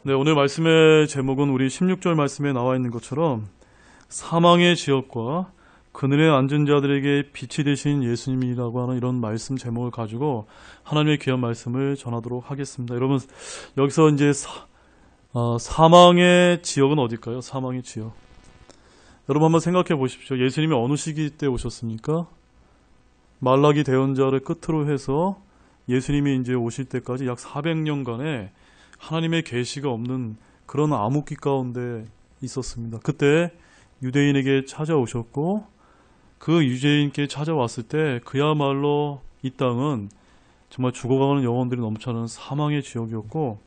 네, 오늘 말씀의 제목은 우리 16절 말씀에 나와 있는 것처럼 사망의 지역과 그늘에 앉은 자들에게 빛이 되신 예수님이라고 하는 이런 말씀 제목을 가지고 하나님의 귀한 말씀을 전하도록 하겠습니다. 여러분, 여기서 이제 사망의 지역은 어딜까요? 사망의 지역. 여러분 한번 생각해 보십시오. 예수님이 어느 시기 때 오셨습니까? 말라기 대언자를 끝으로 해서 예수님이 이제 오실 때까지 약 400년간의 하나님의 계시가 없는 그런 암흑기 가운데 있었습니다. 그때 유대인에게 찾아오셨고 그 유대인께 찾아왔을 때 그야말로 이 땅은 정말 죽어가는 영혼들이 넘쳐나는 사망의 지역이었고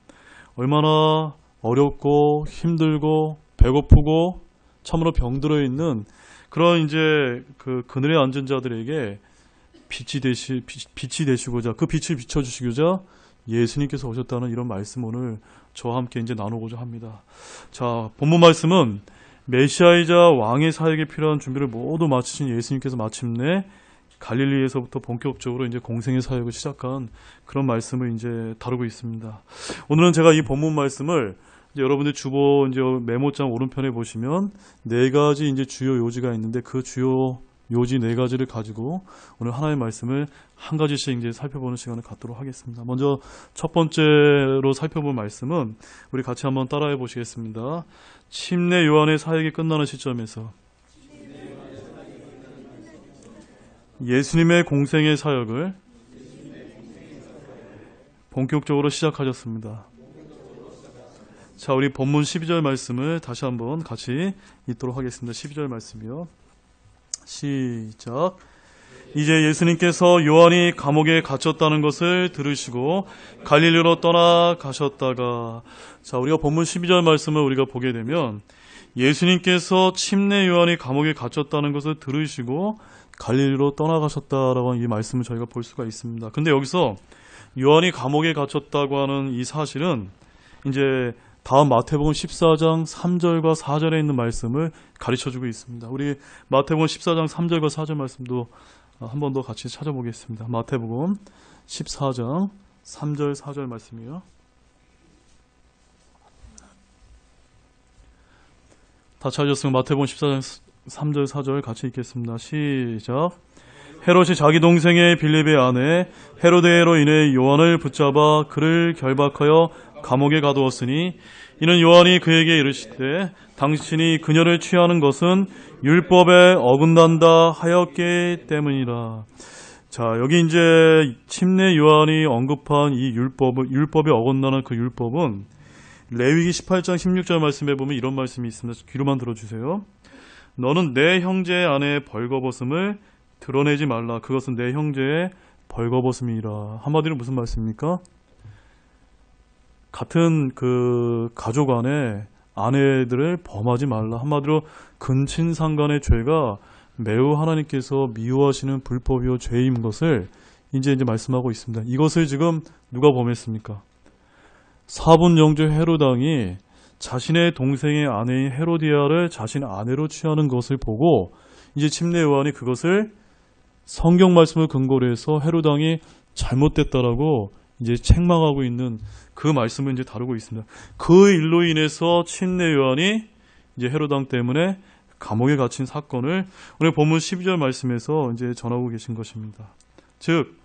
얼마나 어렵고 힘들고 배고프고 참으로 병들어 있는 그런 이제 그 그늘에 앉은 자들에게 빛이 되시고자 그 빛을 비춰주시고자 예수님께서 오셨다는 이런 말씀 오늘 저와 함께 이제 나누고자 합니다. 자, 본문 말씀은 메시아이자 왕의 사역에 필요한 준비를 모두 마치신 예수님께서 마침내 갈릴리에서부터 본격적으로 이제 공생의 사역을 시작한 그런 말씀을 이제 다루고 있습니다. 오늘은 제가 이 본문 말씀을 이제 여러분들 주보 이제 메모장 오른편에 보시면 네 가지 이제 주요 요지가 있는데 그 주요 요지 네 가지를 가지고 오늘 하나의 말씀을 한 가지씩 이제 살펴보는 시간을 갖도록 하겠습니다. 먼저 첫 번째로 살펴볼 말씀은 우리 같이 한번 따라해 보시겠습니다. 침례 요한의 사역이 끝나는 시점에서 예수님의 공생의 사역을 본격적으로 시작하셨습니다. 자, 우리 본문 12절 말씀을 다시 한번 같이 읽도록 하겠습니다. 12절 말씀이요. 시작. 이제 예수님께서 요한이 감옥에 갇혔다는 것을 들으시고 갈릴리로 떠나가셨다가, 자, 우리가 본문 12절 말씀을 우리가 보게 되면 예수님께서 침례 요한이 감옥에 갇혔다는 것을 들으시고 갈릴리로 떠나가셨다라고 하는 이 말씀을 저희가 볼 수가 있습니다. 근데 여기서 요한이 감옥에 갇혔다고 하는 이 사실은 이제 다음 마태복음 14장 3절과 4절에 있는 말씀을 가르쳐주고 있습니다. 우리 마태복음 14장 3절과 4절 말씀도 한 번 더 같이 찾아보겠습니다. 마태복음 14장 3절 4절 말씀이요. 다 찾으셨으면 마태복음 14장 3절 4절 같이 읽겠습니다. 시작. 헤롯이 자기 동생의 빌립의 아내 헤로데로 인해 요한을 붙잡아 그를 결박하여 감옥에 가두었으니 이는 요한이 그에게 이르시되 당신이 그녀를 취하는 것은 율법에 어긋난다 하였기 때문이라. 자, 여기 이제 침례 요한이 언급한 이 율법에 어긋나는 그 율법은 레위기 18장 16절 말씀에 보면 이런 말씀이 있습니다. 귀로만 들어주세요. 너는 내 형제의 아내의 벌거벗음을 드러내지 말라. 그것은 내 형제의 벌거벗음이라. 한마디로 무슨 말씀입니까? 같은 그 가족 안에 아내들을 범하지 말라. 한마디로 근친상간의 죄가 매우 하나님께서 미워하시는 불법이요 죄인 것을 이제 말씀하고 있습니다. 이것을 지금 누가 범했습니까? 사분 영주 헤롯 왕이 자신의 동생의 아내인 헤로디아를 자신 아내로 취하는 것을 보고 이제 침례 요한이 그것을 성경 말씀을 근거로 해서 헤롯 왕이 잘못됐다라고 이제 책망하고 있는 그 말씀을 이제 다루고 있습니다. 그 일로 인해서 침례 요한이 이제 헤롯 왕 때문에 감옥에 갇힌 사건을 오늘 본문 12절 말씀에서 이제 전하고 계신 것입니다. 즉,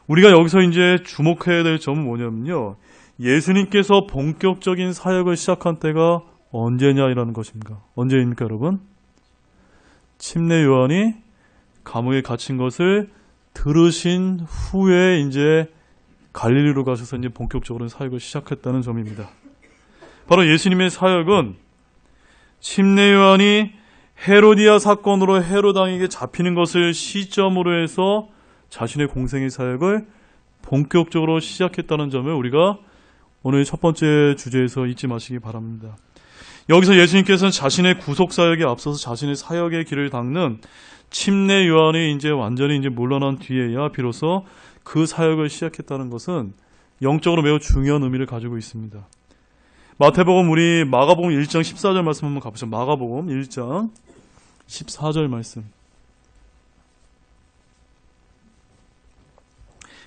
우리가 여기서 이제 주목해야 될 점은 뭐냐면요. 예수님께서 본격적인 사역을 시작한 때가 언제냐라는 것입니다. 언제입니까, 여러분? 침례 요한이 감옥에 갇힌 것을 들으신 후에 이제 갈릴리로 가셔서 이제 본격적으로 사역을 시작했다는 점입니다. 바로 예수님의 사역은 침례 요한이 헤로디아 사건으로 헤롯 왕에게 잡히는 것을 시점으로 해서 자신의 공생의 사역을 본격적으로 시작했다는 점을 우리가 오늘 첫 번째 주제에서 잊지 마시기 바랍니다. 여기서 예수님께서는 자신의 구속 사역에 앞서서 자신의 사역의 길을 닦는 침례 요한이 이제 완전히 이제 물러난 뒤에야 비로소 그 사역을 시작했다는 것은 영적으로 매우 중요한 의미를 가지고 있습니다. 마태복음 우리 마가복음 1장 14절 말씀 한번 가보죠. 마가복음 1장 14절 말씀.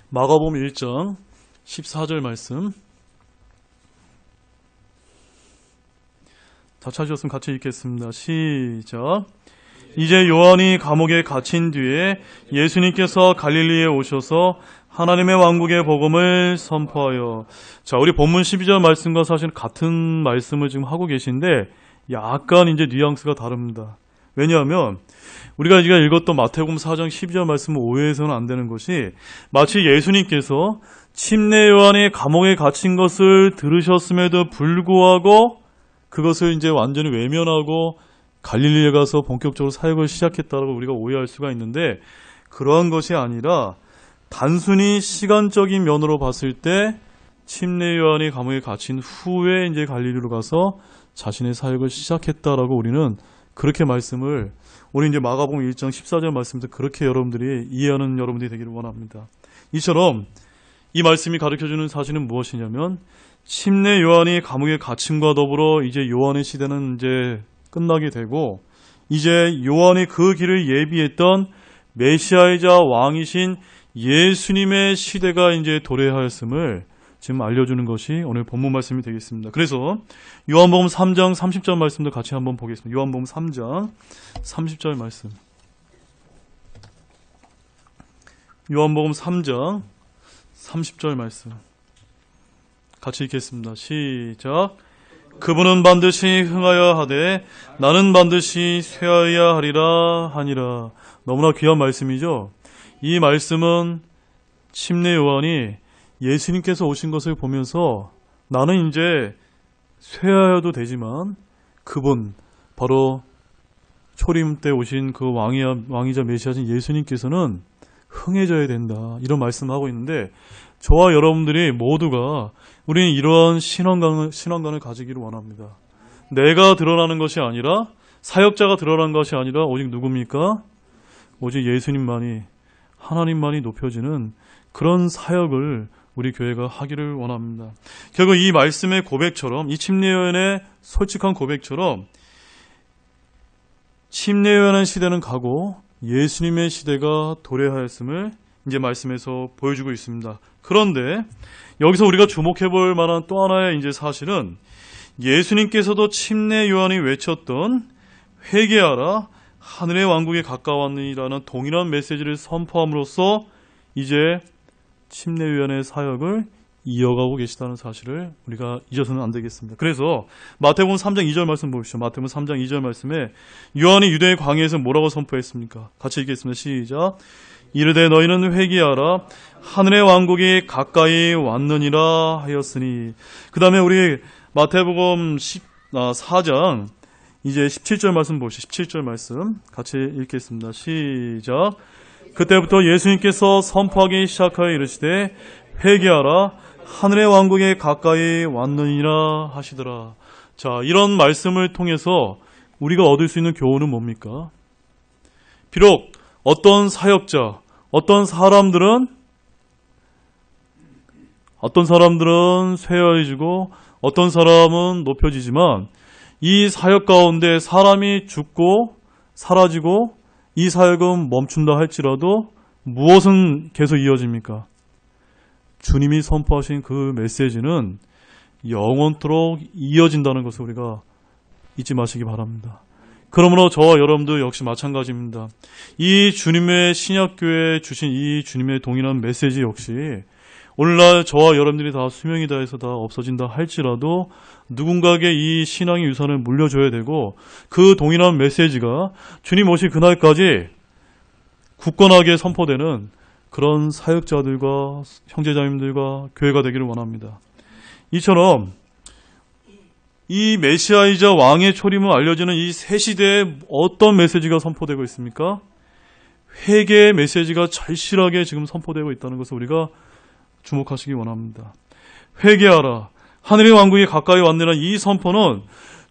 마가복음 1장 14절 말씀. 자, 찾으셨으면 같이 읽겠습니다. 시작. 이제 요한이 감옥에 갇힌 뒤에 예수님께서 갈릴리에 오셔서 하나님의 왕국의 복음을 선포하여. 자, 우리 본문 12절 말씀과 사실 같은 말씀을 지금 하고 계신데 약간 이제 뉘앙스가 다릅니다. 왜냐하면 우리가 지금 읽었던 마태복음 4장 12절 말씀은 오해해서는 안 되는 것이, 마치 예수님께서 침례 요한이 감옥에 갇힌 것을 들으셨음에도 불구하고 그것을 이제 완전히 외면하고 갈릴리에 가서 본격적으로 사역을 시작했다고 우리가 오해할 수가 있는데, 그러한 것이 아니라 단순히 시간적인 면으로 봤을 때 침례 요한이 감옥에 갇힌 후에 이제 갈릴리로 가서 자신의 사역을 시작했다라고 우리는 그렇게 말씀을, 우리 이제 마가복음 1장 14절 말씀도 그렇게 여러분들이 이해하는 여러분들이 되기를 원합니다. 이처럼 이 말씀이 가르쳐주는 사실은 무엇이냐면, 침례 요한이 감옥에 갇힘과 더불어 이제 요한의 시대는 이제 끝나게 되고, 이제 요한이 그 길을 예비했던 메시아이자 왕이신 예수님의 시대가 이제 도래하였음을 지금 알려주는 것이 오늘 본문 말씀이 되겠습니다. 그래서 요한복음 3장 30절 말씀도 같이 한번 보겠습니다. 요한복음 3장 30절 말씀. 요한복음 3장 30절 말씀 같이 읽겠습니다. 시작. 그분은 반드시 흥하여 하되 나는 반드시 쇠하여야 하리라 하니라. 너무나 귀한 말씀이죠. 이 말씀은 침례 요한이 예수님께서 오신 것을 보면서 나는 이제 쇠하여도 되지만 그분, 바로 초림 때 오신 그 왕이자 메시아신 예수님께서는 흥해져야 된다, 이런 말씀을 하고 있는데, 저와 여러분들이 모두가 우리는 이러한 신앙관을 가지기를 원합니다. 내가 드러나는 것이 아니라, 사역자가 드러난 것이 아니라 오직 누굽니까? 오직 예수님만이, 하나님만이 높여지는 그런 사역을 우리 교회가 하기를 원합니다. 결국 이 말씀의 고백처럼, 이 침례 요한의 솔직한 고백처럼 침례 요한의 시대는 가고 예수님의 시대가 도래하였음을 이제 말씀에서 보여주고 있습니다. 그런데 여기서 우리가 주목해 볼 만한 또 하나의 이제 사실은, 예수님께서도 침례 요한이 외쳤던 회개하라, 하늘의 왕국에 가까웠느니라는 동일한 메시지를 선포함으로써 이제 침례 요한의 사역을 이어가고 계시다는 사실을 우리가 잊어서는 안 되겠습니다. 그래서 마태복음 3장 2절 말씀 보십시오. 마태복음 3장 2절 말씀에 요한이 유대의 광야에서 뭐라고 선포했습니까? 같이 읽겠습니다. 시작. 이르되 너희는 회개하라, 하늘의 왕국이 가까이 왔느니라 하였으니. 그 다음에 우리 마태복음 4장 이제 17절 말씀 보시죠. 17절 말씀 같이 읽겠습니다. 시작. 그때부터 예수님께서 선포하기 시작하여 이르시되 회개하라, 하늘의 왕국에 가까이 왔느니라 하시더라. 자, 이런 말씀을 통해서 우리가 얻을 수 있는 교훈은 뭡니까? 비록 어떤 사역자, 어떤 사람들은 쇠하여지고 어떤 사람은 높여지지만, 이 사역 가운데 사람이 죽고 사라지고 이 사역은 멈춘다 할지라도 무엇은 계속 이어집니까? 주님이 선포하신 그 메시지는 영원토록 이어진다는 것을 우리가 잊지 마시기 바랍니다. 그러므로 저와 여러분도 역시 마찬가지입니다. 이 주님의 신약교회에 주신 이 주님의 동일한 메시지 역시 오늘날 저와 여러분들이 다 수명이 다해서 다 없어진다 할지라도 누군가에게 이 신앙의 유산을 물려줘야 되고, 그 동일한 메시지가 주님 오실 그날까지 굳건하게 선포되는 그런 사역자들과 형제자님들과 교회가 되기를 원합니다. 이처럼 이 메시아이자 왕의 초림을 알려지는 이 새 시대에 어떤 메시지가 선포되고 있습니까? 회개의 메시지가 절실하게 지금 선포되고 있다는 것을 우리가 주목하시기 원합니다. 회개하라, 하늘의 왕국이 가까이 왔느라, 이 선포는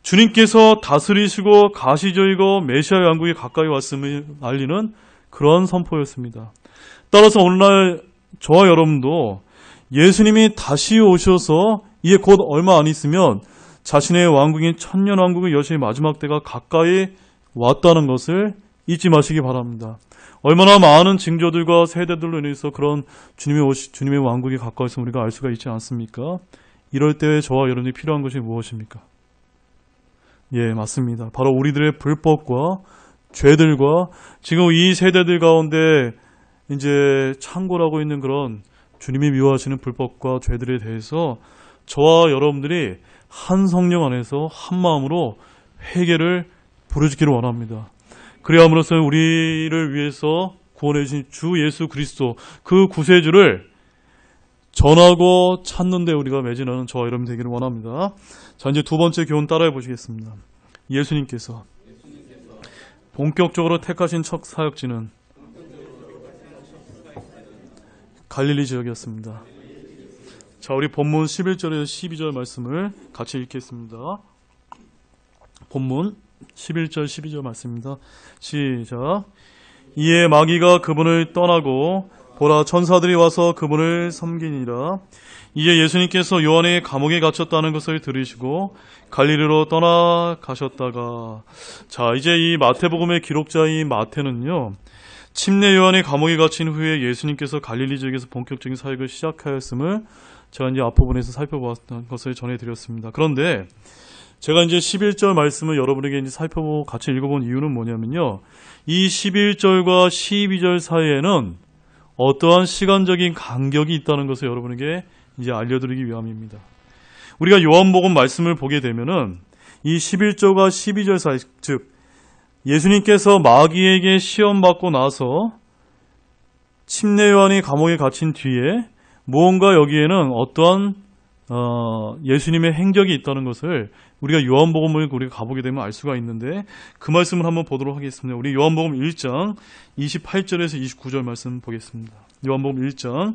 주님께서 다스리시고 가시적이고 메시아의 왕국이 가까이 왔음을 알리는 그런 선포였습니다. 따라서 오늘날 저와 여러분도 예수님이 다시 오셔서 이제 곧 얼마 안 있으면 자신의 왕국인 천년왕국의 여신의 마지막 때가 가까이 왔다는 것을 잊지 마시기 바랍니다. 얼마나 많은 징조들과 세대들로 인해서 그런 주님의 왕국이 가까이 있음을 우리가 알 수가 있지 않습니까? 이럴 때 저와 여러분이 필요한 것이 무엇입니까? 예, 맞습니다. 바로 우리들의 불법과 죄들과 지금 이 세대들 가운데 이제 창궐하고 있는 그런 주님이 미워하시는 불법과 죄들에 대해서 저와 여러분들이 한 성령 안에서 한 마음으로 회개를 부르짖기를 원합니다. 그리함으로써 우리를 위해서 구원해 주신 주 예수 그리스도 그 구세주를 전하고 찾는 데 우리가 매진하는 저와 여러분 되기를 원합니다. 자, 이제 두 번째 교훈 따라해 보시겠습니다. 예수님께서 본격적으로 택하신 첫 사역지는 갈릴리 지역이었습니다. 자, 우리 본문 11절에서 12절 말씀을 같이 읽겠습니다. 본문 11절 12절 말씀입니다. 시작. 이에 마귀가 그분을 떠나고 보라 천사들이 와서 그분을 섬기니라. 이에 예수님께서 요한의 감옥에 갇혔다는 것을 들으시고 갈릴리로 떠나가셨다가, 자, 이제 이 마태복음의 기록자인 마태는요, 침례 요한의 감옥에 갇힌 후에 예수님께서 갈릴리 지역에서 본격적인 사역을 시작하였음을 제가 이제 앞부분에서 살펴보았던 것을 전해드렸습니다. 그런데 제가 이제 11절 말씀을 여러분에게 이제 살펴보고 같이 읽어본 이유는 뭐냐면요, 이 11절과 12절 사이에는 어떠한 시간적인 간격이 있다는 것을 여러분에게 이제 알려드리기 위함입니다. 우리가 요한복음 말씀을 보게 되면은 이 11절과 12절 사이, 즉 예수님께서 마귀에게 시험받고 나서 침례 요한이 감옥에 갇힌 뒤에 무언가 여기에는 어떠한 예수님의 행적이 있다는 것을 우리가 요한복음을 우리가 가보게 되면 알 수가 있는데, 그 말씀을 한번 보도록 하겠습니다. 우리 요한복음 1장 28절에서 29절 말씀 보겠습니다. 요한복음 1장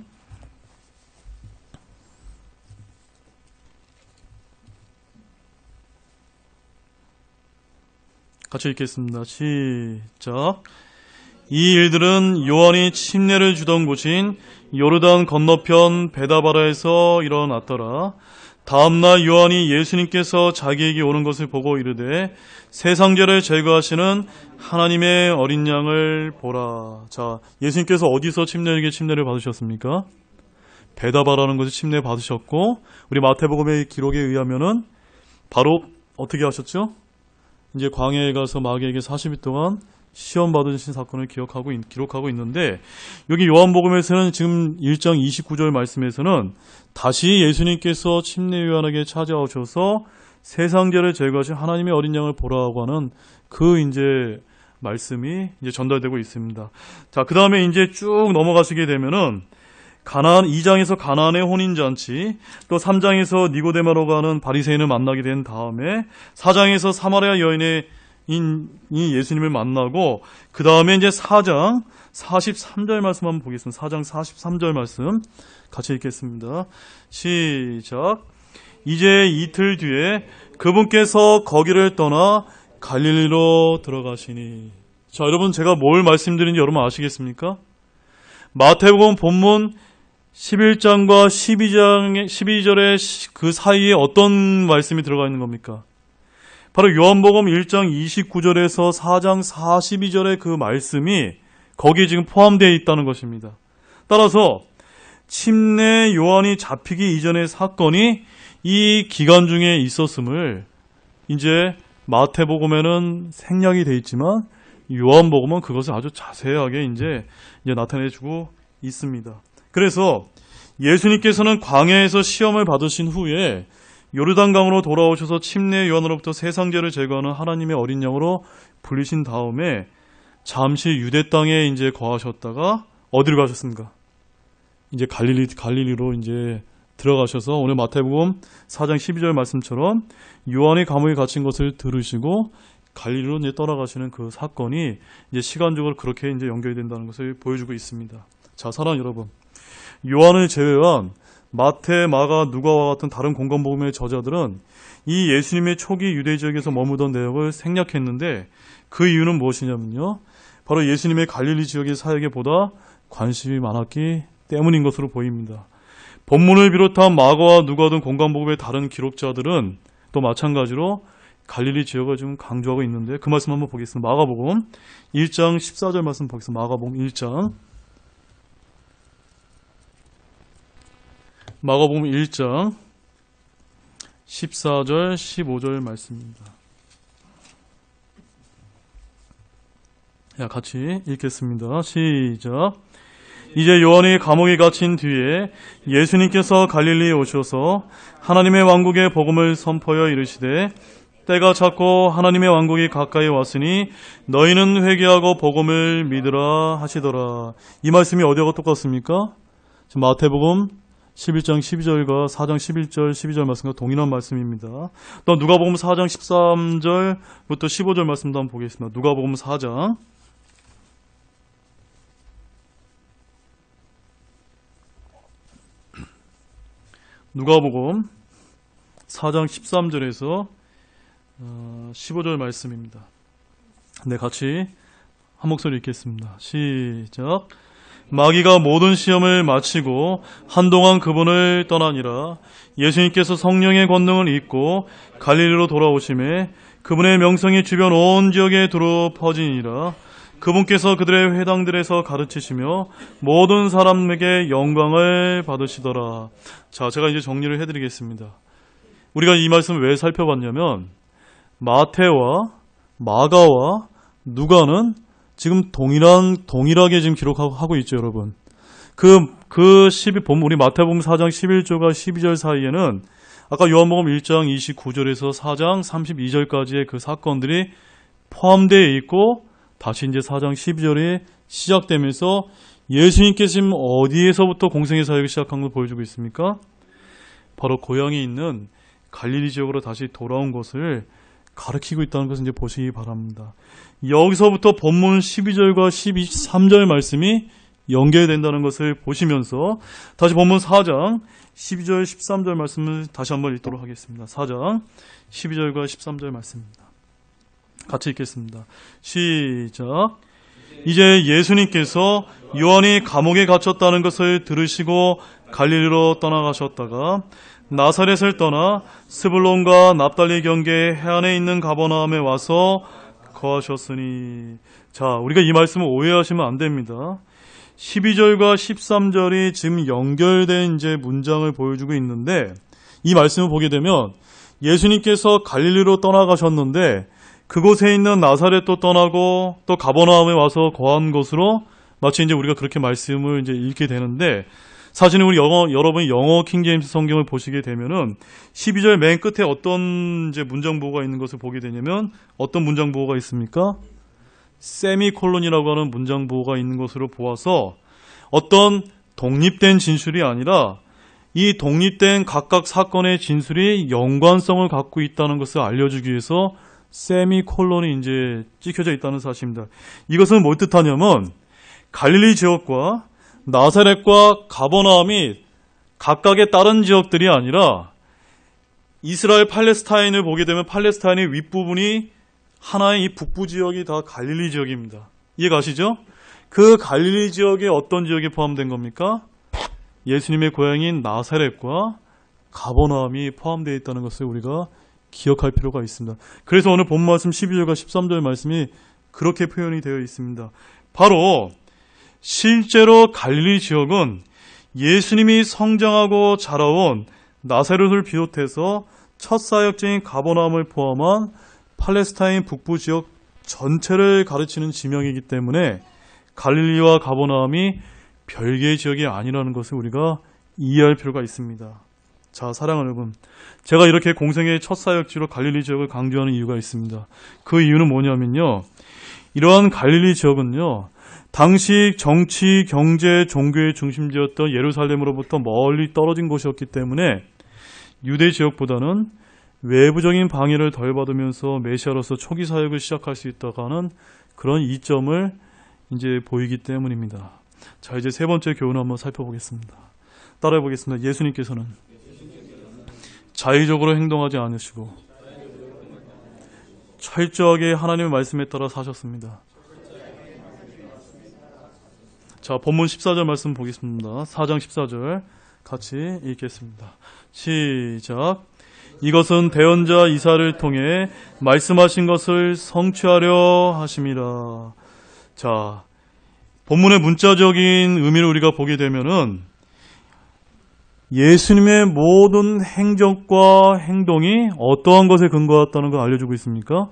같이 읽겠습니다. 시작. 이 일들은 요한이 침례를 주던 곳인 요르단 건너편 베다바라에서 일어났더라. 다음날 요한이 예수님께서 자기에게 오는 것을 보고 이르되 세상죄를 제거하시는 하나님의 어린 양을 보라. 자, 예수님께서 어디서 침례를 받으셨습니까? 베다바라는 곳에 침례 받으셨고, 우리 마태복음의 기록에 의하면은 바로 어떻게 하셨죠? 이제 광야에 가서 마귀에게 40일 동안 시험 받으신 사건을 기록하고 있는데, 여기 요한복음에서는 지금 1장 29절 말씀에서는 다시 예수님께서 침례 요한에게 찾아오셔서 세상죄를 제거하신 하나님의 어린 양을 보라고 하는 그 이제 말씀이 이제 전달되고 있습니다. 자, 그 다음에 이제 쭉 넘어가시게 되면은 가나안 2장에서 가나안의 혼인잔치, 또 3장에서 니고데마로 가는 바리새인을 만나게 된 다음에 4장에서 사마리아 여인의 이 예수님을 만나고, 그 다음에 이제 4장 43절 말씀 한번 보겠습니다. 4장 43절 말씀 같이 읽겠습니다. 시작. 이제 이틀 뒤에 그분께서 거기를 떠나 갈릴리로 들어가시니. 자, 여러분, 제가 뭘 말씀드리는지 여러분 아시겠습니까? 마태복음 본문 11장과 12절의 그 사이에 어떤 말씀이 들어가 있는 겁니까? 바로 요한복음 1장 29절에서 4장 42절의 그 말씀이 거기에 지금 포함되어 있다는 것입니다. 따라서 침례 요한이 잡히기 이전의 사건이 이 기간 중에 있었음을 이제 마태복음에는 생략이 되어 있지만 요한복음은 그것을 아주 자세하게 이제 나타내주고 있습니다. 그래서 예수님께서는 광야에서 시험을 받으신 후에 요르단강으로 돌아오셔서 침례 요한으로부터 세상죄를 제거하는 하나님의 어린 양으로 불리신 다음에 잠시 유대 땅에 이제 거하셨다가 어디로 가셨습니까? 이제 갈릴리로 이제 들어가셔서 오늘 마태복음 4장 12절 말씀처럼 요한이 감옥에 갇힌 것을 들으시고 갈릴리로 이제 떠나가시는 그 사건이 이제 시간적으로 그렇게 이제 연결이 된다는 것을 보여주고 있습니다. 자, 사랑하는 여러분, 요한을 제외한 마태, 마가, 누가와 같은 다른 공간복음의 저자들은 이 예수님의 초기 유대 지역에서 머무던 내역을 생략했는데, 그 이유는 무엇이냐면요, 바로 예수님의 갈릴리 지역의 사역에 보다 관심이 많았기 때문인 것으로 보입니다. 본문을 비롯한 마가와 누가 등 공간복음의 다른 기록자들은 또 마찬가지로 갈릴리 지역을 좀 강조하고 있는데, 그 말씀 한번 보겠습니다. 마가복음 1장 14절 말씀 보겠습니다. 마가복음 1장 14절 15절 말씀입니다. 자, 같이 읽겠습니다. 시작. 이제 요한이 감옥에 갇힌 뒤에 예수님께서 갈릴리에 오셔서 하나님의 왕국의 복음을 선포하여 이르시되 때가 찼고 하나님의 왕국이 가까이 왔으니 너희는 회개하고 복음을 믿으라 하시더라. 이 말씀이 어디하고 똑같습니까? 지금 마태복음 11장 12절과 4장 11절 12절 말씀과 동일한 말씀입니다. 또 누가복음 4장 13절부터 15절 말씀도 한번 보겠습니다. 누가복음 4장 누가복음 4장 13절에서 15절 말씀입니다. 네, 같이 한 목소리 읽겠습니다. 시작. 마귀가 모든 시험을 마치고 한동안 그분을 떠나니라. 예수님께서 성령의 권능을 입고 갈릴리로 돌아오심에 그분의 명성이 주변 온 지역에 두루 퍼지니라. 그분께서 그들의 회당들에서 가르치시며 모든 사람에게 영광을 받으시더라. 자, 제가 이제 정리를 해드리겠습니다. 우리가 이 말씀을 왜 살펴봤냐면 마태와 마가와 누가는 지금 동일하게 지금 기록하고 있죠, 여러분. 우리 마태복음 4장 11절과 12절 사이에는 아까 요한복음 1장 29절에서 4장 32절까지의 그 사건들이 포함되어 있고 다시 이제 4장 12절이 시작되면서 예수님께서 지금 어디에서부터 공생의 사역을 시작한 걸 보여주고 있습니까? 바로 고향이 있는 갈릴리 지역으로 다시 돌아온 것을 가르치고 있다는 것을 이제 보시기 바랍니다. 여기서부터 본문 12절과 13절 말씀이 연결된다는 것을 보시면서 다시 본문 4장 12절 13절 말씀을 다시 한번 읽도록 하겠습니다. 4장 12절과 13절 말씀입니다. 같이 읽겠습니다. 시작. 이제 예수님께서 요한이 감옥에 갇혔다는 것을 들으시고 갈릴리로 떠나가셨다가 나사렛을 떠나 스불론과 납달리 경계 해안에 있는 가버나움에 와서 거하셨으니. 자, 우리가 이 말씀을 오해하시면 안 됩니다. 12절과 13절이 지금 연결된 이제 문장을 보여주고 있는데 이 말씀을 보게 되면 예수님께서 갈릴리로 떠나가셨는데 그곳에 있는 나사렛도 떠나고 또 가버나움에 와서 거한 것으로 마치 이제 우리가 그렇게 말씀을 이제 읽게 되는데 사실은 여러분이 영어 킹제임스 성경을 보시게 되면은 12절 맨 끝에 어떤 이제 문장보호가 있는 것을 보게 되냐면 어떤 문장보호가 있습니까? 세미콜론이라고 하는 문장보호가 있는 것으로 보아서 어떤 독립된 진술이 아니라 이 독립된 각각 사건의 진술이 연관성을 갖고 있다는 것을 알려주기 위해서 세미콜론이 이제 찍혀져 있다는 사실입니다. 이것은 뭘 뜻하냐면 갈릴리 지역과 나사렛과 가버나움이 각각의 다른 지역들이 아니라 이스라엘 팔레스타인을 보게 되면 팔레스타인의 윗부분이 하나의 이 북부 지역이 다 갈릴리 지역입니다. 이해가시죠? 그 갈릴리 지역에 어떤 지역이 포함된 겁니까? 예수님의 고향인 나사렛과 가버나움이 포함되어 있다는 것을 우리가 기억할 필요가 있습니다. 그래서 오늘 본 말씀 12절과 13절 말씀이 그렇게 표현이 되어 있습니다. 바로 실제로 갈릴리 지역은 예수님이 성장하고 자라온 나사렛을 비롯해서 첫 사역지인 가버나움을 포함한 팔레스타인 북부 지역 전체를 가르치는 지명이기 때문에 갈릴리와 가버나움이 별개의 지역이 아니라는 것을 우리가 이해할 필요가 있습니다. 자, 사랑하는 여러분, 제가 이렇게 공생의 첫 사역지로 갈릴리 지역을 강조하는 이유가 있습니다. 그 이유는 뭐냐면요, 이러한 갈릴리 지역은요, 당시 정치, 경제, 종교의 중심지였던 예루살렘으로부터 멀리 떨어진 곳이었기 때문에 유대 지역보다는 외부적인 방해를 덜 받으면서 메시아로서 초기 사역을 시작할 수 있다고 하는 그런 이점을 이제 보이기 때문입니다. 자, 이제 세 번째 교훈을 한번 살펴보겠습니다. 따라해 보겠습니다. 예수님께서는 자의적으로 행동하지 않으시고 철저하게 하나님의 말씀에 따라 사셨습니다. 자, 본문 14절 말씀 보겠습니다. 4장 14절 같이 읽겠습니다. 시작. 이것은 대언자 이사를 통해 말씀하신 것을 성취하려 하심이라. 자, 본문의 문자적인 의미를 우리가 보게 되면은 예수님의 모든 행적과 행동이 어떠한 것에 근거했다는 걸 알려주고 있습니까?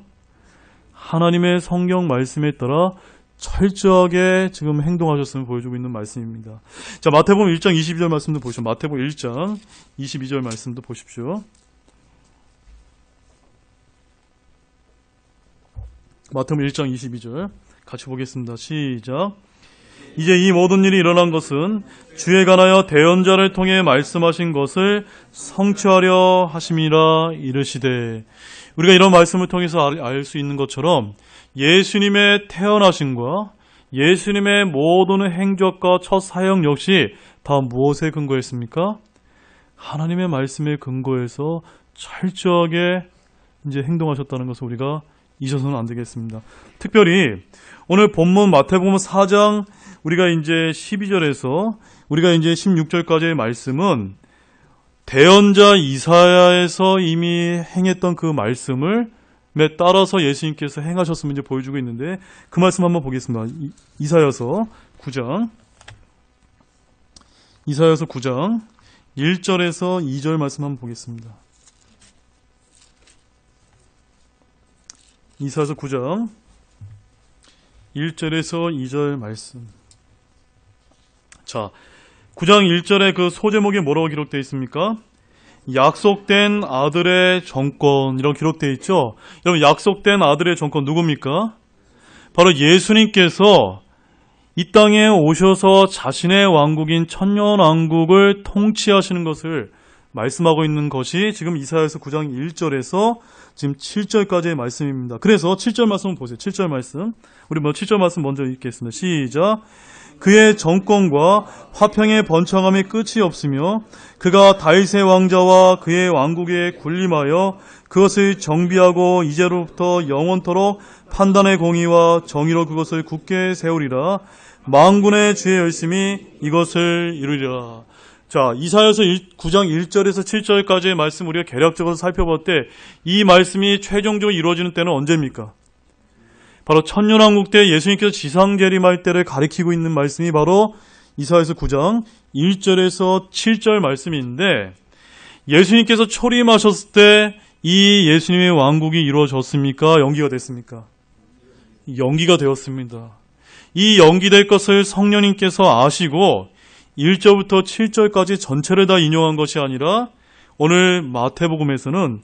하나님의 성경 말씀에 따라 철저하게 지금 행동하셨음을 보여주고 있는 말씀입니다. 자, 마태복음 1장 22절 말씀도 보시죠. 마태복음 1장 22절 말씀도 보십시오. 마태복음 1장 22절 같이 보겠습니다. 시작. 이제 이 모든 일이 일어난 것은 주에 관하여 대언자를 통해 말씀하신 것을 성취하려 하심이라 이르시되. 우리가 이런 말씀을 통해서 알 수 있는 것처럼 예수님의 태어나심과 예수님의 모든 행적과 첫 사역 역시 다 무엇에 근거했습니까? 하나님의 말씀에 근거해서 철저하게 이제 행동하셨다는 것을 우리가 잊어서는 안 되겠습니다. 특별히 오늘 본문 마태복음 4장 우리가 이제 12절에서 우리가 이제 16절까지의 말씀은 대언자 이사야에서 이미 행했던 그 말씀을 따라서 예수님께서 행하셨음을 이제 보여주고 있는데 그 말씀 한번 보겠습니다. 이사야서 9장 1절에서 2절 말씀 한번 보겠습니다. 이사야서 9장 1절에서 2절 말씀. 자, 9장 1절에 그 소제목이 뭐라고 기록되어 있습니까? 약속된 아들의 정권, 이라고 기록되어 있죠. 여러분, 약속된 아들의 정권 누굽니까? 바로 예수님께서 이 땅에 오셔서 자신의 왕국인 천년왕국을 통치하시는 것을 말씀하고 있는 것이 지금 이사야서 9장 1절에서 지금 7절까지의 말씀입니다. 그래서 7절 말씀 보세요. 7절 말씀. 우리 7절 말씀 먼저 읽겠습니다. 시작. 그의 정권과 화평의 번창함이 끝이 없으며 그가 다윗의 왕자와 그의 왕국에 군림하여 그것을 정비하고 이제로부터 영원토록 판단의 공의와 정의로 그것을 굳게 세우리라. 만군의 주의 열심히 이것을 이루리라. 자, 이사야서 9장 1절에서 7절까지의 말씀 우리가 개략적으로 살펴볼 때 이 말씀이 최종적으로 이루어지는 때는 언제입니까? 바로 천년왕국 때 예수님께서 지상 재림할 때를 가리키고 있는 말씀이 바로 이사야서 9장 1절에서 7절 말씀인데, 예수님께서 초림하셨을 때 이 예수님의 왕국이 이루어졌습니까? 연기가 됐습니까? 연기가 되었습니다. 이 연기될 것을 성령님께서 아시고 1절부터 7절까지 전체를 다 인용한 것이 아니라 오늘 마태복음에서는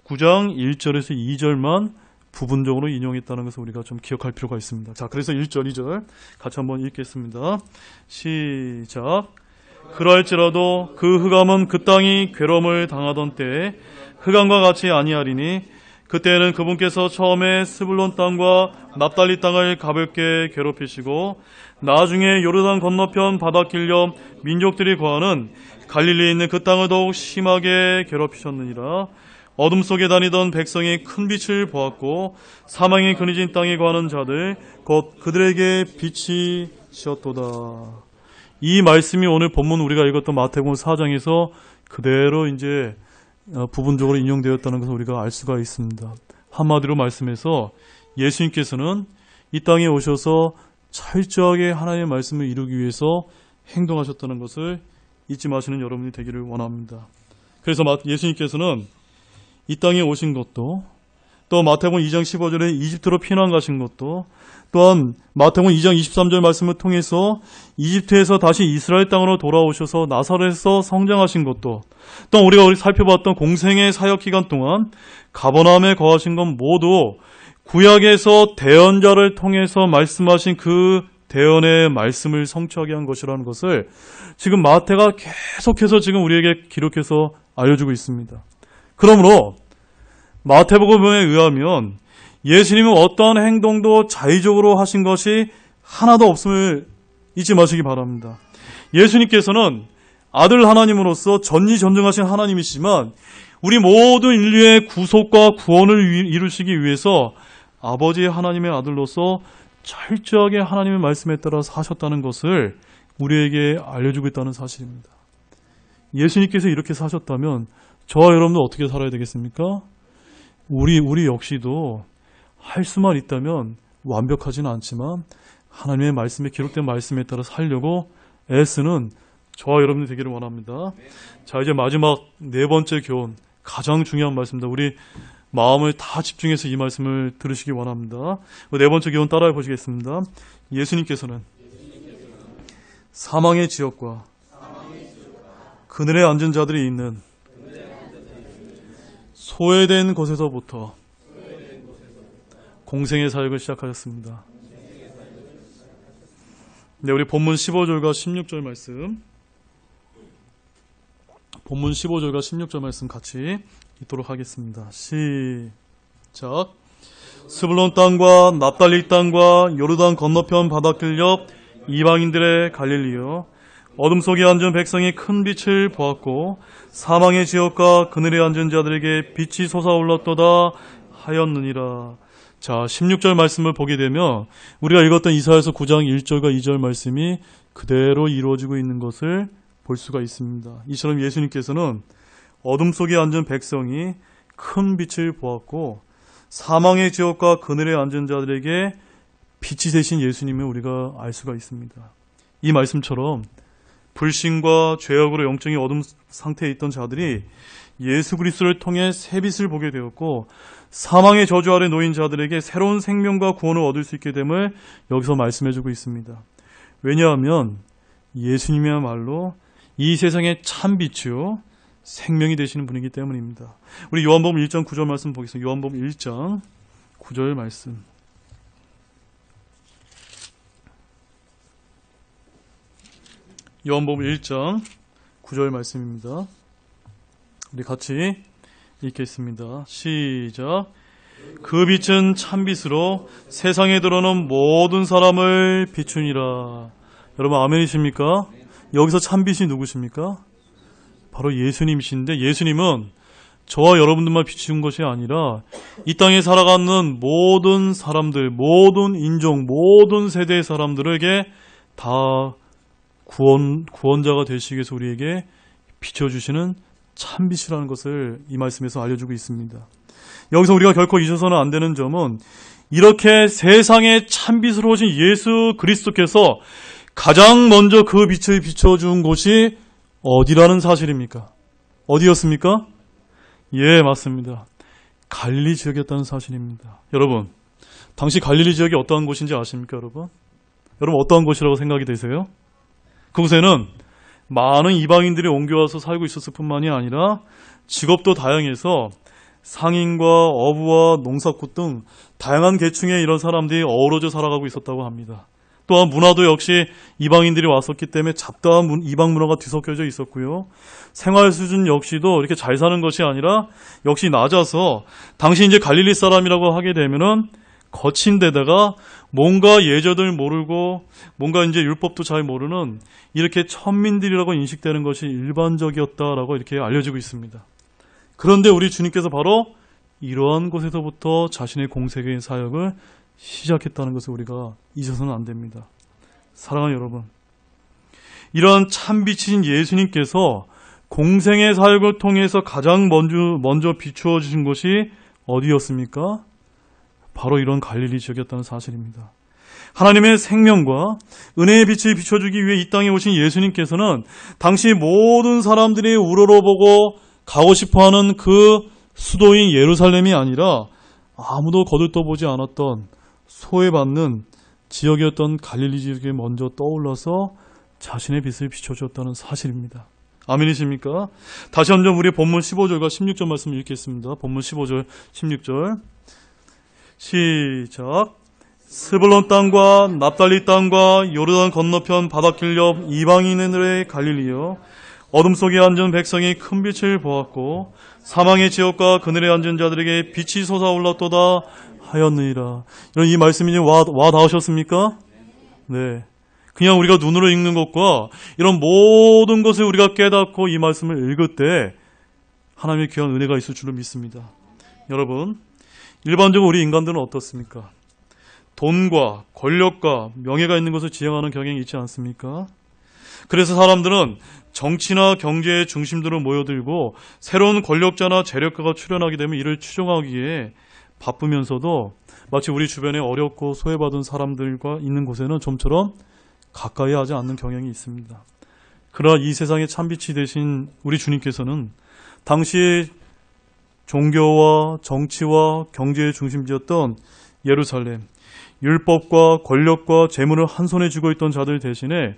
9장 1절에서 2절만 부분적으로 인용했다는 것을 우리가 좀 기억할 필요가 있습니다. 자, 그래서 1절, 2절 같이 한번 읽겠습니다. 시작. 그럴지라도 그 흑암은 그 땅이 괴로움을 당하던 때에 흑암과 같이 아니하리니 그때는 그분께서 처음에 스불론 땅과 납달리 땅을 가볍게 괴롭히시고 나중에 요르단 건너편 바닷길옆 민족들이 거하는 갈릴리에 있는 그 땅을 더욱 심하게 괴롭히셨느니라. 어둠 속에 다니던 백성이 큰 빛을 보았고 사망의 그늘진 땅에 거하는 자들 곧 그들에게 빛이 지었도다. 이 말씀이 오늘 본문 우리가 읽었던 마태복음 4장에서 그대로 이제 부분적으로 인용되었다는 것을 우리가 알 수가 있습니다. 한마디로 말씀해서 예수님께서는 이 땅에 오셔서 철저하게 하나님의 말씀을 이루기 위해서 행동하셨다는 것을 잊지 마시는 여러분이 되기를 원합니다. 그래서 예수님께서는 이 땅에 오신 것도, 또 마태복음 2장 15절에 이집트로 피난 가신 것도, 또한 마태복음 2장 23절 말씀을 통해서 이집트에서 다시 이스라엘 땅으로 돌아오셔서 나사렛에서 성장하신 것도, 또 우리가 살펴봤던 공생의 사역 기간 동안 가버나움에 거하신 건 모두 구약에서 대언자를 통해서 말씀하신 그 대언의 말씀을 성취하게 한 것이라는 것을 지금 마태가 계속해서 지금 우리에게 기록해서 알려주고 있습니다. 그러므로 마태복음에 의하면 예수님은 어떠한 행동도 자의적으로 하신 것이 하나도 없음을 잊지 마시기 바랍니다. 예수님께서는 아들 하나님으로서 전지전능하신 하나님이시지만 우리 모든 인류의 구속과 구원을 이루시기 위해서 아버지 하나님의 아들로서 철저하게 하나님의 말씀에 따라 사셨다는 것을 우리에게 알려주고 있다는 사실입니다. 예수님께서 이렇게 사셨다면 저와 여러분도 어떻게 살아야 되겠습니까? 우리 역시도 할 수만 있다면 완벽하지는 않지만 하나님의 말씀에 기록된 말씀에 따라 살려고 애쓰는 저와 여러분이 되기를 원합니다. 자, 이제 마지막 네 번째 교훈, 가장 중요한 말씀입니다. 우리 마음을 다 집중해서 이 말씀을 들으시기 원합니다. 네 번째 교훈 따라해 보시겠습니다. 예수님께서는 사망의 지역과 그늘에 앉은 자들이 있는 소외된 곳에서부터 공생의 사역을 시작하셨습니다. 네, 우리 본문 15절과 16절 말씀, 본문 15절과 16절 말씀 같이 읽도록 하겠습니다. 시작. 스불론 땅과 납달리 땅과 요르단 건너편 바닷길 옆 이방인들의 갈릴리여, 어둠 속에 앉은 백성이 큰 빛을 보았고 사망의 지역과 그늘에 앉은 자들에게 빛이 솟아올랐도다 하였느니라. 자, 16절 말씀을 보게 되면 우리가 읽었던 이사야서 9장 1절과 2절 말씀이 그대로 이루어지고 있는 것을 볼 수가 있습니다. 이처럼 예수님께서는 어둠 속에 앉은 백성이 큰 빛을 보았고 사망의 지역과 그늘에 앉은 자들에게 빛이 되신 예수님을 우리가 알 수가 있습니다. 이 말씀처럼 불신과 죄악으로 영적인 어둠 상태에 있던 자들이 예수 그리스도를 통해 새 빛을 보게 되었고 사망의 저주 아래 놓인 자들에게 새로운 생명과 구원을 얻을 수 있게 됨을 여기서 말씀해주고 있습니다. 왜냐하면 예수님이야말로 이 세상의 참 빛이요 생명이 되시는 분이기 때문입니다. 우리 요한복음 1장 9절 말씀 보겠습니다. 요한복음 1장 9절 말씀. 요한복음 1장 9절 말씀입니다. 우리 같이 읽겠습니다. 시작. 그 빛은 참빛으로 세상에 들어오는 모든 사람을 비추니라. 여러분 아멘이십니까? 여기서 참빛이 누구십니까? 바로 예수님이신데, 예수님은 저와 여러분들만 비추는 것이 아니라 이 땅에 살아가는 모든 사람들, 모든 인종, 모든 세대의 사람들에게 다 구원자가 되시기 위해서 우리에게 비춰주시는 참빛이라는 것을 이 말씀에서 알려주고 있습니다. 여기서 우리가 결코 잊어서는 안 되는 점은 이렇게 세상의 참빛으로 오신 예수 그리스도께서 가장 먼저 그 빛을 비춰준 곳이 어디라는 사실입니까? 어디였습니까? 예, 맞습니다. 갈릴리 지역이었다는 사실입니다. 여러분, 당시 갈릴리 지역이 어떠한 곳인지 아십니까, 여러분? 여러분, 어떠한 곳이라고 생각이 되세요? 그곳에는 많은 이방인들이 옮겨와서 살고 있었을 뿐만이 아니라 직업도 다양해서 상인과 어부와 농사꾼 등 다양한 계층의 이런 사람들이 어우러져 살아가고 있었다고 합니다. 또한 문화도 역시 이방인들이 왔었기 때문에 잡다한 이방 문화가 뒤섞여져 있었고요. 생활 수준 역시도 이렇게 잘 사는 것이 아니라 역시 낮아서 당시 이제 갈릴리 사람이라고 하게 되면은 거친 데다가 뭔가 예절을 모르고 뭔가 이제 율법도 잘 모르는 이렇게 천민들이라고 인식되는 것이 일반적이었다라고 이렇게 알려지고 있습니다. 그런데 우리 주님께서 바로 이러한 곳에서부터 자신의 공생의 사역을 시작했다는 것을 우리가 잊어서는 안 됩니다. 사랑하는 여러분, 이러한 참빛이신 예수님께서 공생의 사역을 통해서 가장 먼저 비추어 주신 곳이 어디였습니까? 바로 이런 갈릴리 지역이었다는 사실입니다. 하나님의 생명과 은혜의 빛을 비춰주기 위해 이 땅에 오신 예수님께서는 당시 모든 사람들이 우러러보고 가고 싶어하는 그 수도인 예루살렘이 아니라 아무도 거들떠보지 않았던 소외받는 지역이었던 갈릴리 지역에 먼저 떠올라서 자신의 빛을 비춰주었다는 사실입니다. 아멘이십니까? 다시 한번 우리 본문 15절과 16절 말씀 읽겠습니다. 본문 15절, 16절 시작. 스불론 땅과 납달리 땅과 요르단 건너편 바닷길 옆 이방인들의 갈릴리여, 어둠 속에 앉은 백성이 큰 빛을 보았고 사망의 지역과 그늘에 앉은 자들에게 빛이 솟아올랐도다 하였느니라. 이런 이 말씀이 와 닿으셨습니까? 네. 그냥 우리가 눈으로 읽는 것과 이런 모든 것을 우리가 깨닫고 이 말씀을 읽을 때 하나님의 귀한 은혜가 있을 줄로 믿습니다. 여러분, 일반적으로 우리 인간들은 어떻습니까? 돈과 권력과 명예가 있는 것을 지향하는 경향이 있지 않습니까? 그래서 사람들은 정치나 경제의 중심들로 모여들고 새로운 권력자나 재력가가 출현하게 되면 이를 추종하기에 바쁘면서도 마치 우리 주변에 어렵고 소외받은 사람들과 있는 곳에는 좀처럼 가까이 하지 않는 경향이 있습니다. 그러나 이 세상의 참빛이 되신 우리 주님께서는 당시 종교와 정치와 경제의 중심지였던 예루살렘, 율법과 권력과 재물을 한 손에 쥐고 있던 자들 대신에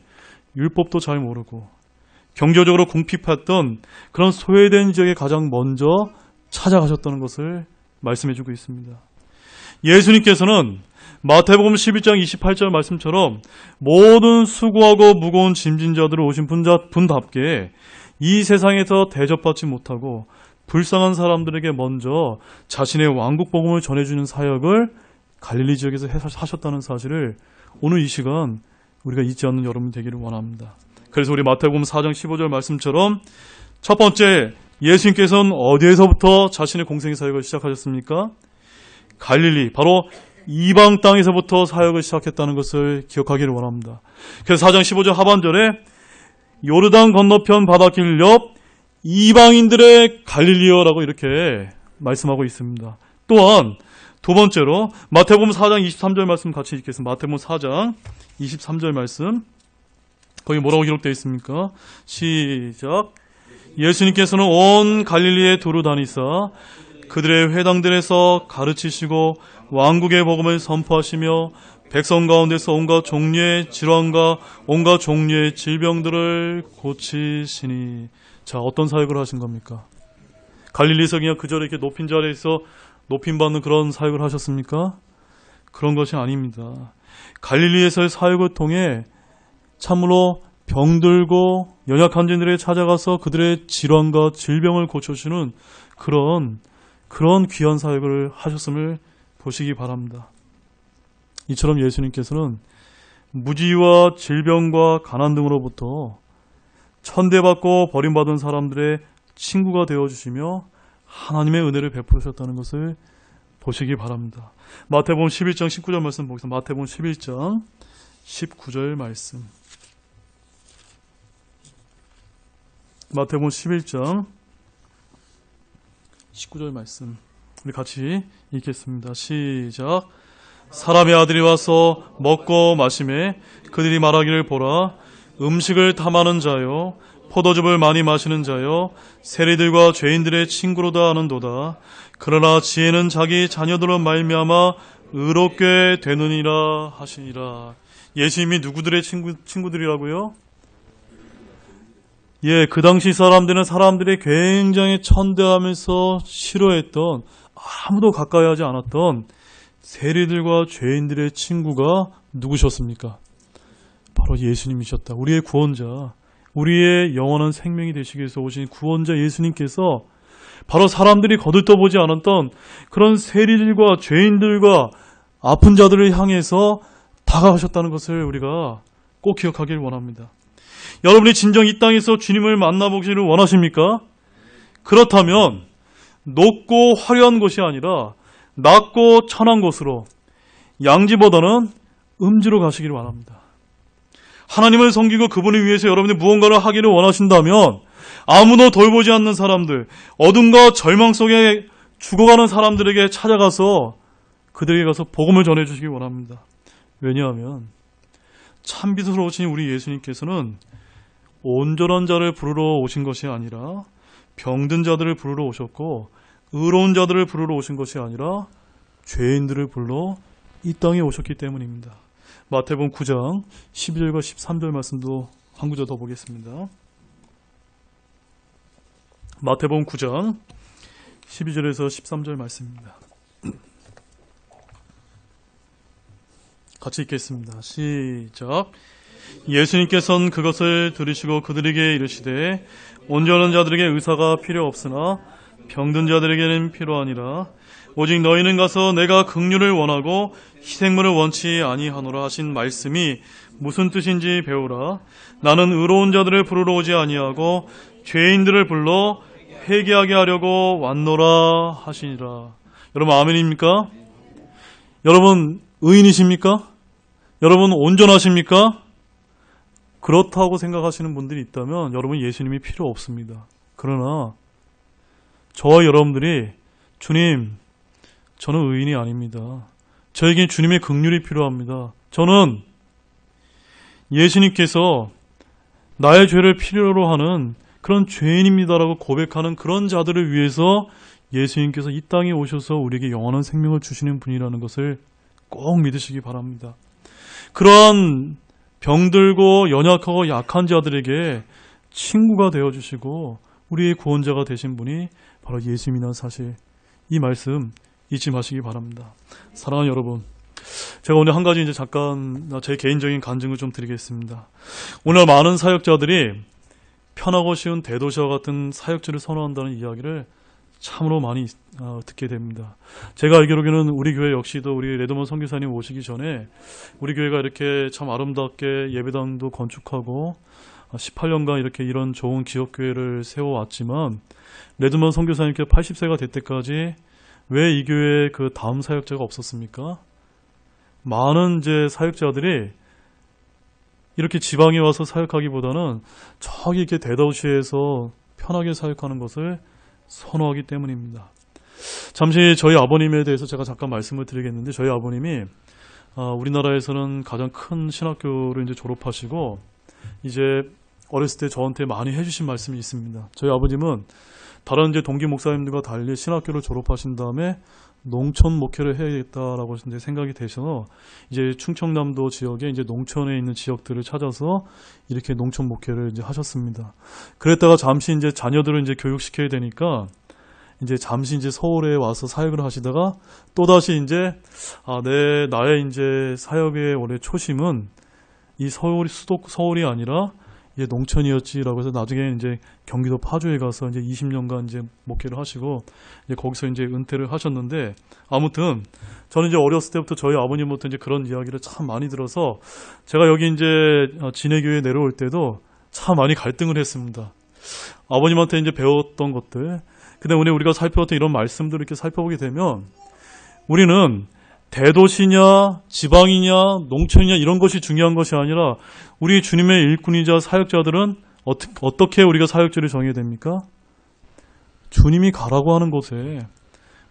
율법도 잘 모르고 경제적으로 궁핍했던 그런 소외된 지역에 가장 먼저 찾아가셨다는 것을 말씀해주고 있습니다. 예수님께서는 마태복음 11장 28절 말씀처럼 모든 수고하고 무거운 짐진 자들을 오신 분답게 이 세상에서 대접받지 못하고 불쌍한 사람들에게 먼저 자신의 왕국 복음을 전해주는 사역을 갈릴리 지역에서 하셨다는 사실을 오늘 이 시간 우리가 잊지 않는 여러분 되기를 원합니다. 그래서 우리 마태복음 4장 15절 말씀처럼 첫 번째 예수님께서는 어디에서부터 자신의 공생의 사역을 시작하셨습니까? 갈릴리, 바로 이방 땅에서부터 사역을 시작했다는 것을 기억하기를 원합니다. 그래서 4장 15절 하반절에 요르단 건너편 바닷길 옆 이방인들의 갈릴리여라고 이렇게 말씀하고 있습니다. 또한 두 번째로 마태복음 4장 23절 말씀 같이 읽겠습니다. 마태복음 4장 23절 말씀 거기 뭐라고 기록되어 있습니까? 시작. 예수님께서는 온 갈릴리에 두루 다니사 그들의 회당들에서 가르치시고 왕국의 복음을 선포하시며 백성 가운데서 온갖 종류의 질환과 온갖 종류의 질병들을 고치시니. 자, 어떤 사역을 하신 겁니까? 갈릴리에서 그냥 그저 이렇게 높인 자리에서 높임받는 그런 사역을 하셨습니까? 그런 것이 아닙니다. 갈릴리에서의 사역을 통해 참으로 병들고 연약한 자들에게 찾아가서 그들의 질환과 질병을 고쳐주는 그런 귀한 사역을 하셨음을 보시기 바랍니다. 이처럼 예수님께서는 무지와 질병과 가난 등으로부터 천대받고 버림받은 사람들의 친구가 되어주시며 하나님의 은혜를 베푸셨다는 것을 보시기 바랍니다. 마태복음 11장 19절 말씀 보겠습니다. 마태복음 11장 19절 말씀. 마태복음 11장 19절 말씀 우리 같이 읽겠습니다. 시작. 사람의 아들이 와서 먹고 마시매 그들이 말하기를 보라 음식을 탐하는 자요 포도즙을 많이 마시는 자요 세리들과 죄인들의 친구로다 하는도다. 그러나 지혜는 자기 자녀들로 말미암아 의롭게 되느니라 하시니라. 예수님이 누구들의 친구들이라고요? 예, 그 당시 사람들이 굉장히 천대하면서 싫어했던 아무도 가까이 하지 않았던 세리들과 죄인들의 친구가 누구셨습니까? 바로 예수님이셨다. 우리의 구원자, 우리의 영원한 생명이 되시기 위해서 오신 구원자 예수님께서 바로 사람들이 거들떠보지 않았던 그런 세리들과 죄인들과 아픈 자들을 향해서 다가가셨다는 것을 우리가 꼭 기억하길 원합니다. 여러분이 진정 이 땅에서 주님을 만나보기를 원하십니까? 그렇다면 높고 화려한 곳이 아니라 낮고 천한 곳으로 양지보다는 음지로 가시기를 원합니다. 하나님을 섬기고 그분을 위해서 여러분이 무언가를 하기를 원하신다면 아무도 돌보지 않는 사람들, 어둠과 절망 속에 죽어가는 사람들에게 찾아가서 그들에게 가서 복음을 전해주시기 원합니다. 왜냐하면 참빛으로 오신 우리 예수님께서는 온전한 자를 부르러 오신 것이 아니라 병든 자들을 부르러 오셨고 의로운 자들을 부르러 오신 것이 아니라 죄인들을 불러 이 땅에 오셨기 때문입니다. 마태복음 9장 12절과 13절 말씀도 한 구절 더 보겠습니다. 마태복음 9장 12절에서 13절 말씀입니다. 같이 읽겠습니다. 시작. 예수님께서는 그것을 들으시고 그들에게 이르시되 온전한 자들에게 의사가 필요 없으나 병든 자들에게는 필요하니라. 오직 너희는 가서 내가 긍휼을 원하고 희생물을 원치 아니하노라 하신 말씀이 무슨 뜻인지 배우라. 나는 의로운 자들을 부르러 오지 아니하고 죄인들을 불러 회개하게 하려고 왔노라 하시니라. 여러분 아멘입니까? 여러분 의인이십니까? 여러분 온전하십니까? 그렇다고 생각하시는 분들이 있다면 여러분 예수님이 필요 없습니다. 그러나 저와 여러분들이 주님, 저는 의인이 아닙니다. 저에겐 주님의 긍휼이 필요합니다. 저는 예수님께서 나의 죄를 필요로 하는 그런 죄인입니다라고 고백하는 그런 자들을 위해서 예수님께서 이 땅에 오셔서 우리에게 영원한 생명을 주시는 분이라는 것을 꼭 믿으시기 바랍니다. 그러한 병들고 연약하고 약한 자들에게 친구가 되어주시고 우리의 구원자가 되신 분이 바로 예수님이라는 사실, 이 말씀 잊지 마시기 바랍니다. 사랑하는 여러분, 제가 오늘 한 가지 이제 잠깐 제 개인적인 간증을 좀 드리겠습니다. 오늘 많은 사역자들이 편하고 쉬운 대도시와 같은 사역지를 선호한다는 이야기를 참으로 많이 듣게 됩니다. 제가 알기로는 우리 교회 역시도 우리 레드먼 선교사님 오시기 전에 우리 교회가 이렇게 참 아름답게 예배당도 건축하고 18년간 이렇게 이런 좋은 기업교회를 세워왔지만 레드먼 선교사님께 80세가 될 때까지 왜 이 교회에 그 다음 사역자가 없었습니까? 많은 이제 사역자들이 이렇게 지방에 와서 사역하기보다는 저기 이렇게 대도시에서 편하게 사역하는 것을 선호하기 때문입니다. 잠시 저희 아버님에 대해서 제가 잠깐 말씀을 드리겠는데, 저희 아버님이 우리나라에서는 가장 큰 신학교를 이제 졸업하시고 이제 어렸을 때 저한테 많이 해주신 말씀이 있습니다. 저희 아버님은 다른 이제 동기 목사님들과 달리 신학교를 졸업하신 다음에 농촌 목회를 해야겠다라고 이제 생각이 되셔서 이제 충청남도 지역에 이제 농촌에 있는 지역들을 찾아서 이렇게 농촌 목회를 이제 하셨습니다. 그랬다가 잠시 이제 자녀들을 이제 교육시켜야 되니까 이제 잠시 이제 서울에 와서 사역을 하시다가 또다시 이제 나의 이제 사역의 원래 초심은 이 서울이 아니라 이제 농촌이었지라고 해서 나중에 이제 경기도 파주에 가서 이제 20년간 이제 목회를 하시고 이제 거기서 이제 은퇴를 하셨는데, 아무튼 저는 이제 어렸을 때부터 저희 아버님부터 이제 그런 이야기를 참 많이 들어서 제가 여기 이제 진해교회 내려올 때도 참 많이 갈등을 했습니다. 아버님한테 이제 배웠던 것들. 근데 오늘 우리가 살펴봤던 이런 말씀들을 이렇게 살펴보게 되면 우리는 대도시냐 지방이냐 농촌이냐 이런 것이 중요한 것이 아니라 우리 주님의 일꾼이자 사역자들은 어떻게 우리가 사역지를 정해야 됩니까? 주님이 가라고 하는 곳에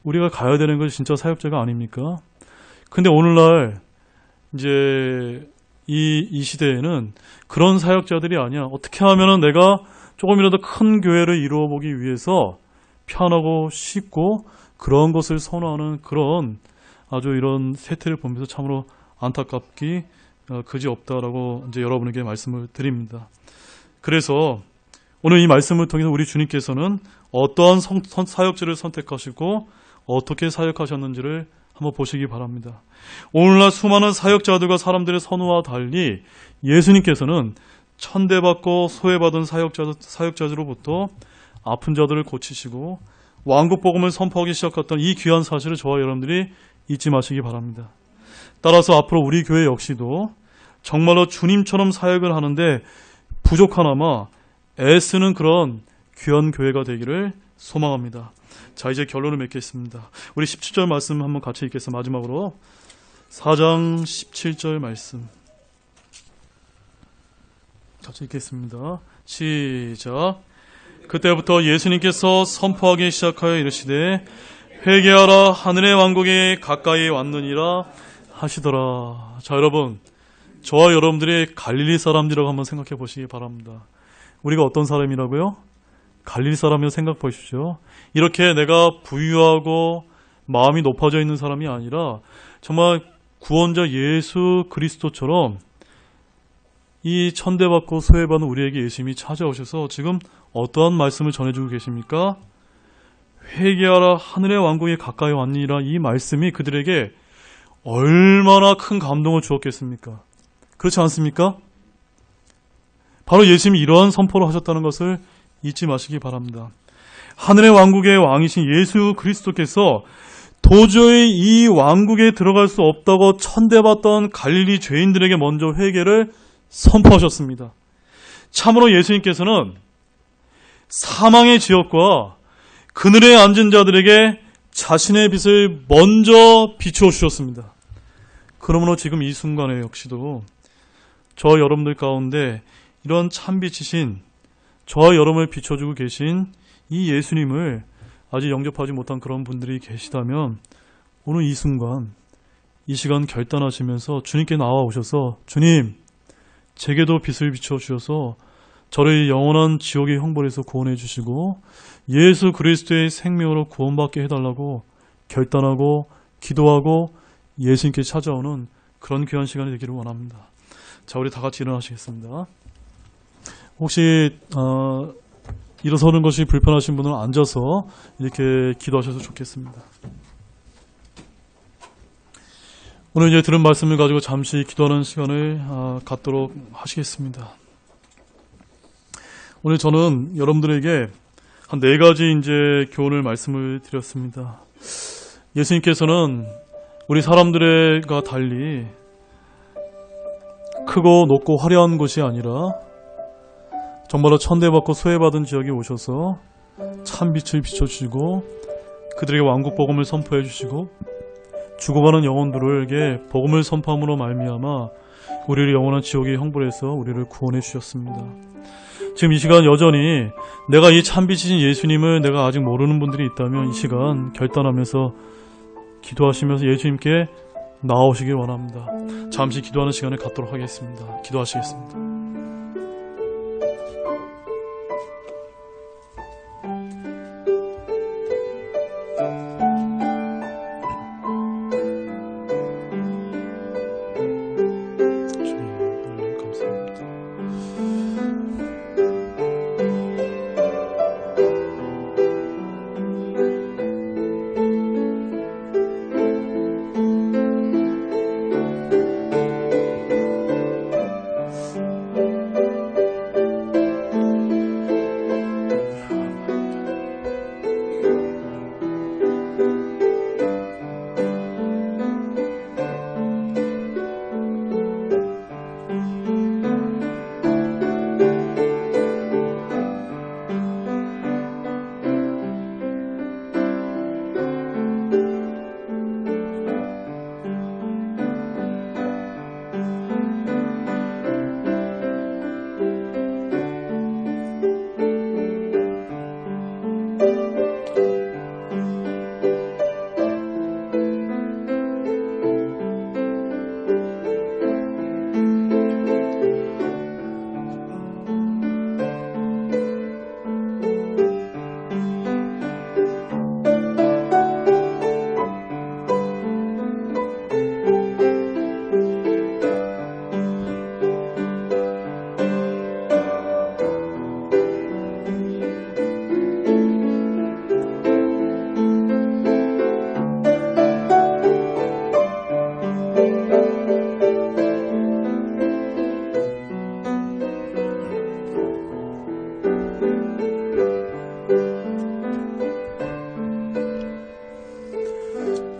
우리가 가야 되는 것이 진짜 사역자가 아닙니까? 근데 오늘날 이제 이 시대에는 그런 사역자들이 아니야. 어떻게 하면은 내가 조금이라도 큰 교회를 이루어 보기 위해서 편하고 쉽고 그런 것을 선호하는 그런 아주 이런 세태를 보면서 참으로 안타깝기 그지없다라고 이제 여러분에게 말씀을 드립니다. 그래서 오늘 이 말씀을 통해서 우리 주님께서는 어떠한 사역지를 선택하시고 어떻게 사역하셨는지를 한번 보시기 바랍니다. 오늘날 수많은 사역자들과 사람들의 선호와 달리 예수님께서는 천대받고 소외받은 사역자들로부터 아픈 자들을 고치시고 왕국 복음을 선포하기 시작했던 이 귀한 사실을 저와 여러분들이 잊지 마시기 바랍니다. 따라서 앞으로 우리 교회 역시도 정말로 주님처럼 사역을 하는데 부족하나마 애쓰는 그런 귀한 교회가 되기를 소망합니다. 자, 이제 결론을 맺겠습니다. 우리 17절 말씀 한번 같이 읽겠습니다. 마지막으로 4장 17절 말씀 같이 읽겠습니다. 시작. 그때부터 예수님께서 선포하기 시작하여 이르시되 회개하라, 하늘의 왕국이 가까이 왔느니라 하시더라. 자, 여러분, 저와 여러분들이 갈릴리 사람들이라고 한번 생각해 보시기 바랍니다. 우리가 어떤 사람이라고요? 갈릴리 사람이라고 생각해 보십시오. 이렇게 내가 부유하고 마음이 높아져 있는 사람이 아니라 정말 구원자 예수 그리스도처럼 이 천대받고 소외받는 우리에게 예수님이 찾아오셔서 지금 어떠한 말씀을 전해주고 계십니까? 회개하라, 하늘의 왕국이 가까이 왔느니라. 이 말씀이 그들에게 얼마나 큰 감동을 주었겠습니까? 그렇지 않습니까? 바로 예수님이 이러한 선포를 하셨다는 것을 잊지 마시기 바랍니다. 하늘의 왕국의 왕이신 예수 그리스도께서 도저히 이 왕국에 들어갈 수 없다고 천대받던 갈릴리 죄인들에게 먼저 회개를 선포하셨습니다. 참으로 예수님께서는 사망의 지역과 그늘에 앉은 자들에게 자신의 빛을 먼저 비추어 주셨습니다. 그러므로 지금 이 순간에 역시도 저와 여러분들 가운데 이런 참빛이신 저와 여러분을 비춰주고 계신 이 예수님을 아직 영접하지 못한 그런 분들이 계시다면 오늘 이 순간 이 시간 결단하시면서 주님께 나와오셔서 주님, 제게도 빛을 비춰 주셔서 저를 영원한 지옥의 형벌에서 구원해 주시고 예수 그리스도의 생명으로 구원받게 해달라고 결단하고 기도하고 예수님께 찾아오는 그런 귀한 시간이 되기를 원합니다. 자, 우리 다 같이 일어나시겠습니다. 혹시 일어서는 것이 불편하신 분은 앉아서 이렇게 기도하셔도 좋겠습니다. 오늘 이제 들은 말씀을 가지고 잠시 기도하는 시간을 갖도록 하시겠습니다. 오늘 저는 여러분들에게 한 4가지 이제 교훈을 말씀을 드렸습니다. 예수님께서는 우리 사람들과 달리 크고 높고 화려한 곳이 아니라 정말로 천대받고 소외받은 지역에 오셔서 참 빛을 비춰주시고 그들에게 왕국 복음을 선포해 주시고 죽어가는 영혼들에게 복음을 선포함으로 말미암아 우리를 영원한 지옥의 형벌에서 우리를 구원해 주셨습니다. 지금 이 시간 여전히 내가 이 참빛이신 예수님을 내가 아직 모르는 분들이 있다면 이 시간 결단하면서 기도하시면서 예수님께 나오시길 원합니다. 잠시 기도하는 시간을 갖도록 하겠습니다. 기도하시겠습니다.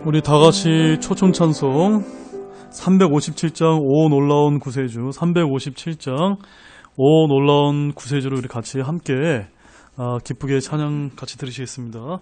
우리 다같이 초청찬송 357장 오 놀라운 구세주 357장 오 놀라운 구세주를 우리 같이 함께 기쁘게 찬양 같이 들으시겠습니다.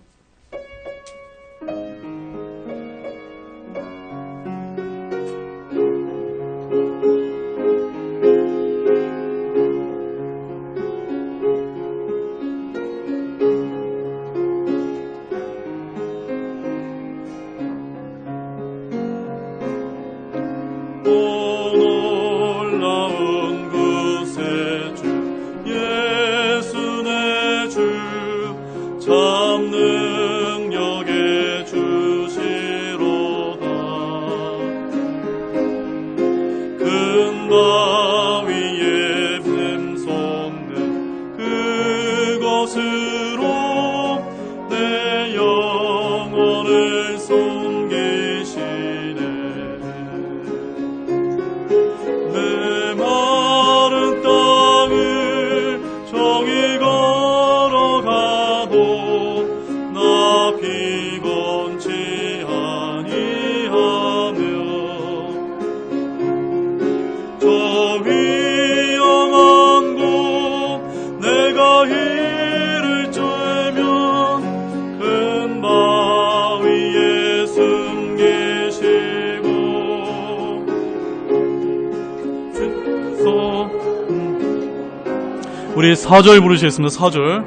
우리 4절 부르시겠습니다. 4절.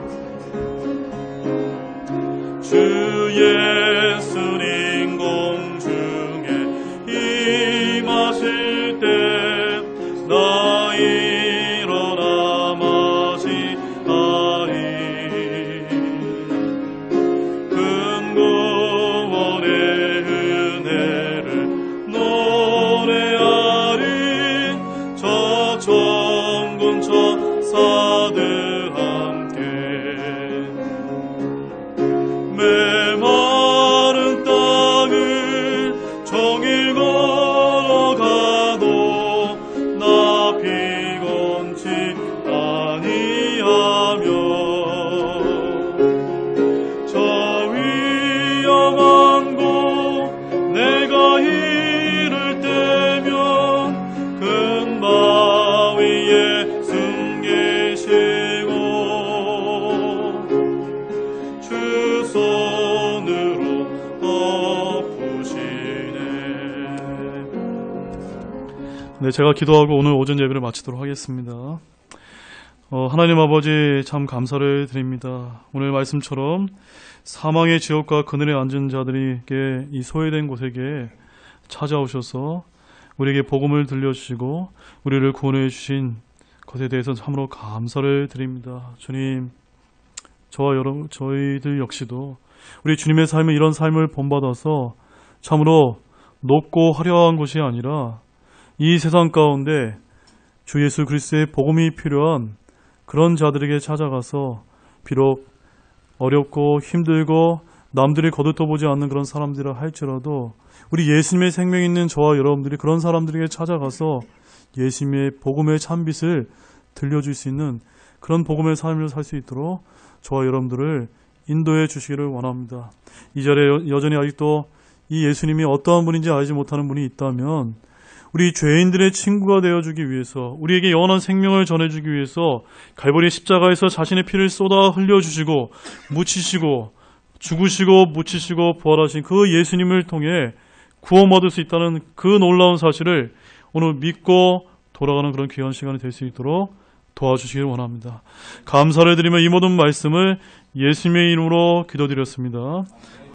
주 예수님 공중에 임하실 때 나 일어나 마시 네, 제가 기도하고 오늘 오전 예배를 마치도록 하겠습니다. 하나님 아버지 참 감사를 드립니다. 오늘 말씀처럼 사망의 지옥과 그늘에 앉은 자들에게 이 소외된 곳에게 찾아오셔서 우리에게 복음을 들려주시고 우리를 구원해 주신 것에 대해서 참으로 감사를 드립니다. 주님, 저와 여러분, 저희들 역시도 우리 주님의 삶은 이런 삶을 본받아서 참으로 높고 화려한 것이 아니라 이 세상 가운데 주 예수 그리스도의 복음이 필요한 그런 자들에게 찾아가서 비록 어렵고 힘들고 남들이 거들떠보지 않는 그런 사람들이라 할지라도 우리 예수님의 생명이 있는 저와 여러분들이 그런 사람들에게 찾아가서 예수님의 복음의 참빛을 들려줄 수 있는 그런 복음의 삶을 살 수 있도록 저와 여러분들을 인도해 주시기를 원합니다. 이 자리에 여전히 아직도 이 예수님이 어떠한 분인지 알지 못하는 분이 있다면 우리 죄인들의 친구가 되어주기 위해서 우리에게 영원한 생명을 전해주기 위해서 갈보리 십자가에서 자신의 피를 쏟아 흘려주시고 묻히시고 죽으시고 묻히시고 부활하신 그 예수님을 통해 구원 얻을 수 있다는 그 놀라운 사실을 오늘 믿고 돌아가는 그런 귀한 시간이 될 수 있도록 도와주시길 원합니다. 감사를 드리며 이 모든 말씀을 예수님의 이름으로 기도드렸습니다.